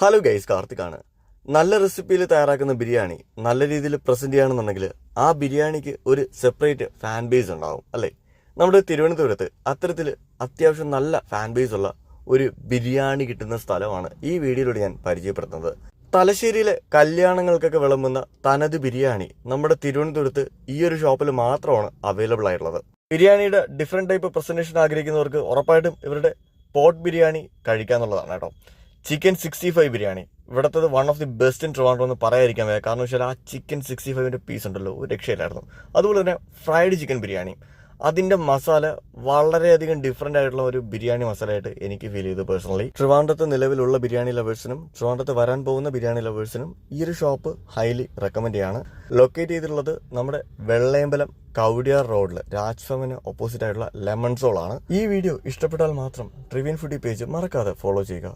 Hello guys, കാർത്തിക്കാണ്. നല്ല റെസിപ്പിയിൽ തയ്യാറാക്കുന്ന ബിരിയാണി നല്ല രീതിയിൽ പ്രസന്റ് ചെയ്യുകയാണെന്നുണ്ടെങ്കിൽ ആ ബിരിയാണിക്ക് ഒരു സെപ്പറേറ്റ് ഫാൻ ബേസ് ഉണ്ടാവും അല്ലേ? നമ്മുടെ തിരുവനന്തപുരത്ത് അത്തരത്തിൽ അത്യാവശ്യം നല്ല ഫാൻ ബേസ് ഉള്ള ഒരു ബിരിയാണി കിട്ടുന്ന സ്ഥലമാണ് ഈ വീഡിയോയിലൂടെ ഞാൻ പരിചയപ്പെടുത്തുന്നത്. തലശ്ശേരിയിലെ കല്യാണങ്ങൾക്കൊക്കെ വിളമ്പുന്ന തനത് ബിരിയാണി നമ്മുടെ തിരുവനന്തപുരത്ത് ഈ ഒരു ഷോപ്പിൽ മാത്രമാണ് അവൈലബിൾ ആയിട്ടുള്ളത്. ബിരിയാണിയുടെ ഡിഫറെന്റ് ടൈപ്പ് പ്രസന്റേഷൻ ആഗ്രഹിക്കുന്നവർക്ക് ഉറപ്പായിട്ടും ഇവരുടെ പോട്ട് ബിരിയാണി കഴിക്കാന്നുള്ളതാണ് കേട്ടോ. ചിക്കൻ 65 ബിരിയാണി ഇവിടുത്തെ one of the best in Trivandrum എന്ന് പറയാതിരിക്കാൻ വയ്യ. കാരണം വെച്ചാൽ ആ ചിക്കൻ 65ന്റെ പീസ് ഉണ്ടല്ലോ, ഒരു രക്ഷയില്ലായിരുന്നു. അതുപോലെ തന്നെ ഫ്രൈഡ് ചിക്കൻ ബിരിയാണി, അതിന്റെ മസാല വളരെയധികം ഡിഫറെന്റ് ആയിട്ടുള്ള ഒരു ബിരിയാണി മസാലയായിട്ട് എനിക്ക് ഫീൽ ചെയ്തു പേഴ്സണലി. ട്രിവാൻഡ്രത്ത് നിലവിലുള്ള ബിരിയാണി ലവേഴ്സിനും ട്രിവാൻഡ്രത്ത് വരാൻ പോകുന്ന ബിരിയാണി ലവേഴ്സിനും ഈ ഒരു ഷോപ്പ് ഹൈലി റെക്കമെൻഡ് ചെയ്യാണ്. ലൊക്കേറ്റ് ചെയ്തിട്ടുള്ളത് നമ്മുടെ വെള്ളയമ്പലം കൗടിയാർ റോഡിൽ രാജ്ഭവന് ഓപ്പോസിറ്റ് ആയിട്ടുള്ള ലെമൺ സോൾ ആണ്. ഈ വീഡിയോ ഇഷ്ടപ്പെട്ടാൽ മാത്രം ട്രിവിയൻ ഫുഡി പേജ് മറക്കാതെ ഫോളോ ചെയ്യുക.